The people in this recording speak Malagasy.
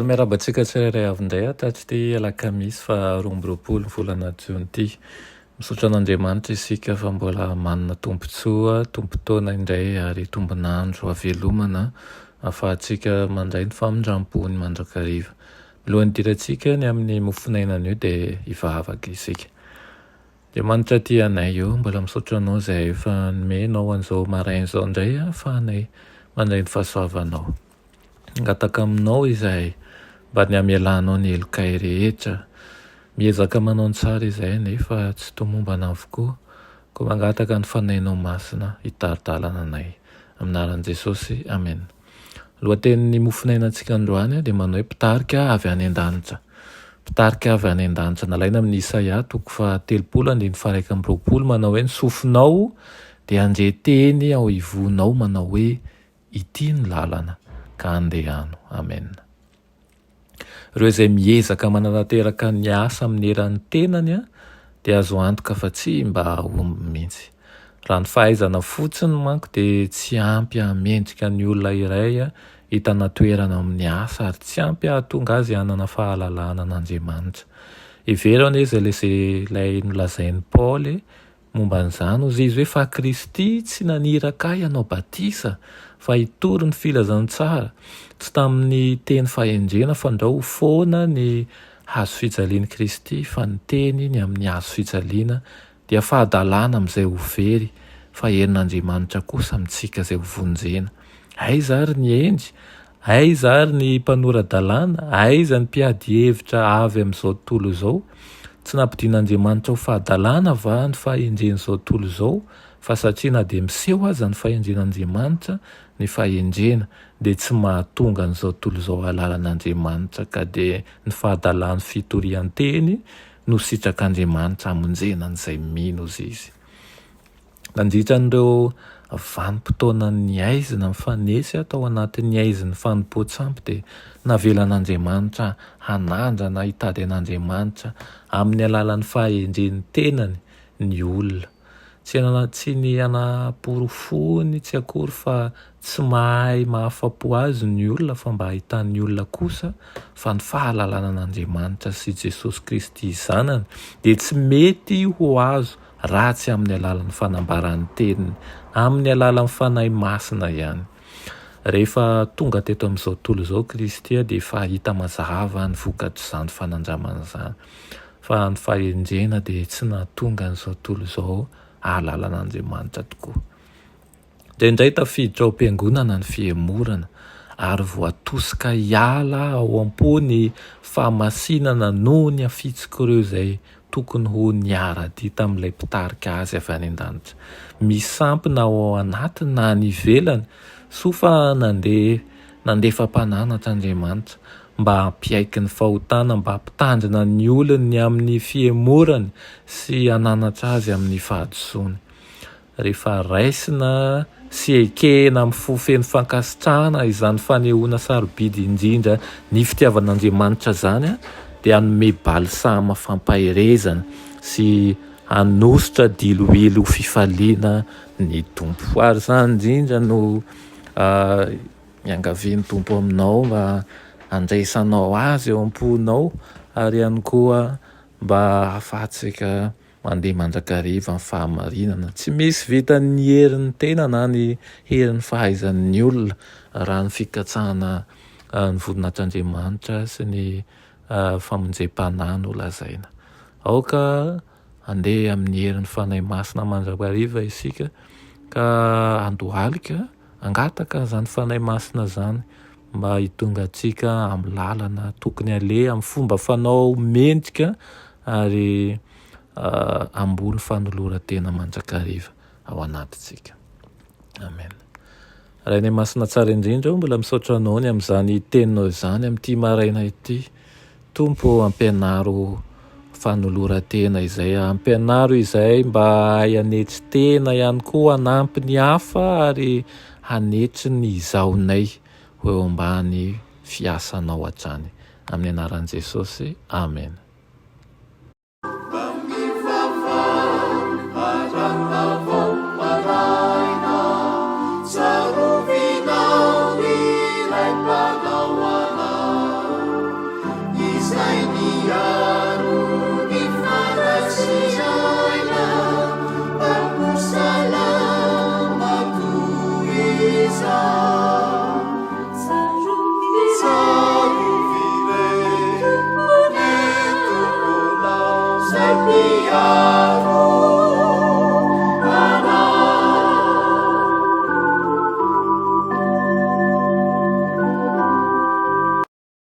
Miarabantsika tsirairay avy indray taty ty alakamisy fa 12 volana Jona ty. Misaotra an'Andriamanitra isika fa mbola manana tombotsoa, tombotaona indray ary tombonandro havelomana ahafahantsika mandray ny famindram-pony mandrakariva. Milohan'ny dirantsika ny amin'ny mofonainana io dia hivavaka isika. Andriamanitra ty anay io, mbola misaotra anao izay efa nomenao an'izao maraina izao indray ahafahanay mandray ny fahasoavanao. Ngataka aminao izay mba ny amelanao ny elokay rehetra, miezaka manao ny tsara izay nefa tsy tomombana avokoa, koa mangataka ny fanainao masina hitaridalana anay. Aminaran'i Jesosy, amen. Lohatenin'ny mofonainantsika androany dia manao hoe mpitarika avy any an-danitra. Mpitarika avy any an-danitra nalaina amin'ny Isaia 30:1-20 manao hoe ny sofinao dia andreteny ao ivonao manao hoe ity ny lalana ka andehano. Amen. Ireo izay miezaka mananateraka ny asa amin'ny eran'ny tenany dia azo antoka fa tsy mba omby mihitsy. Raha ny fahaizana fotsiny manko dia tsy ampy hamendrika ny olona iray hitana toerana amin'ny asa ary tsy ampy hahatonga azy hanana fahalalana an'Andriamanitra. Iverana izy ilay nolazain'i Paoly momba an'izany ozy izy hoe fa Kristy tsy naniraka ahy hanao batisa fa hitory ny filazany tsara, tsy tamin'ny teny fahendrena fa ndao foana ny hazo fijalian'i Kristy fa ny teny ny amin'ny hazo fijaliana dia fahadalana amin'izay ho very fa herin'Andriamanitra kosa amintsika izay ho vonjena. Aiza ary ny endry, aiza ary ny mpanora-dalàna, aiza ny mpiady hevitra avy amin'izao tontolo izao, tsy nampidian'Andriamanitra ho fahadalàna va ny fahendren'izao tontolo izao, fa satria na dia miseho aza ny fahendren'Andriamanitra ny fahendrena dia tsy mahatonga an'izao tontolo izao halalan'Andriamanitra ka dia ny fahadalan'ny fitorian-teny no sitrak'Andriamanitra hamonjena an'izay mino ozy izy. Nandritra an'ireo vanim-potoana ny aizina mifanesy atao anatin'ny aizin'ny fanompoan-tsampy dia navelan'Andriamanitra hanandrana hitady an'Andriamanitra amin'ny alalan'ny fahendren'ny tenany ny olona. Tsy ny anaporofony tsy akory fa tsy mahay mahafapo azy ny olona fa mba hahitan'ny olona kosa fa ny fahalalana an'Andriamanitra sy Jesosy Kristy zanany dia tsy mety ho azo raha tsy amin'ny alalan'ny fanambaran'ny teniny, amin'ny alalan'ny fanahy masina ihany. Rehefa tonga teto amin'izao tontolo izao Kristy dia efa hita mazava ny vokatr'izany fanandramana izany. Fa ny fahendrena dia tsy nahatonga an'izao tontolo izao halalan'Andriamanitra tokoa. Indraindray tafiditra ao am-piangonana ny fihemorana ary voatosika hiala ao am-pony fahamasinana noho ny afitsika ireo izay tokony ho niara-dia tamin'ilay mpitarika azy avy any an-danitra. Misampina ao anatiny na any ivelany, sofa nandefa mpananatra Andriamanitra mba hampiaiky ny fahotana, mba hampitandrina ny olony amin'ny fihemorany sy hananatra azy amin'ny fahadisoany. Rehefa raisina sy ekena amin'ny fofeny fankasitrahana izany fanehoana sarobidy indrindra ny fitiavan'Andriamanitra zany dia hanome balisama fampahirezana sy hanositra diloilo fifaliana ny tompo. Ary zany indrindra no miangavian'ny tompo aminao mba handraisanao azy eo am-ponao ary ihany koa mba hahafahantsika mandeha mandrakariva amin'ny fahamarinana. Tsy misy vitan'ny herin'ny tena na ny herin'ny fahaizan'ny olona raha ny fikatsahana ny voninahitran'Andriamanitra sy ny famonjem-panahy no lazaina. Aoka handeha amin'ny herin'ny fanahy masina mandrakariva isika ka andohalika angataka izany fanahy masina izany mba hitonga antsika amin'ny lalana tokony aleha, amin'ny fomba fanao mendrika ary ambony fanoloran-tena mandrakariva ao anatintsika. Amen. Raha ny masina tsara indrindra mbola misaotra anao ny amin'izany teninao izany amin'ity maraina ity. Tompo ampianaro fanoloran-tena izay, ampianaro izay mba hanetry tena ihany koa hanampy ny hafa ary hanetry ny izaonay ho eo ambany fiasanao hatrany. Amin'ny anaran'i Jesosy, amen. sempre a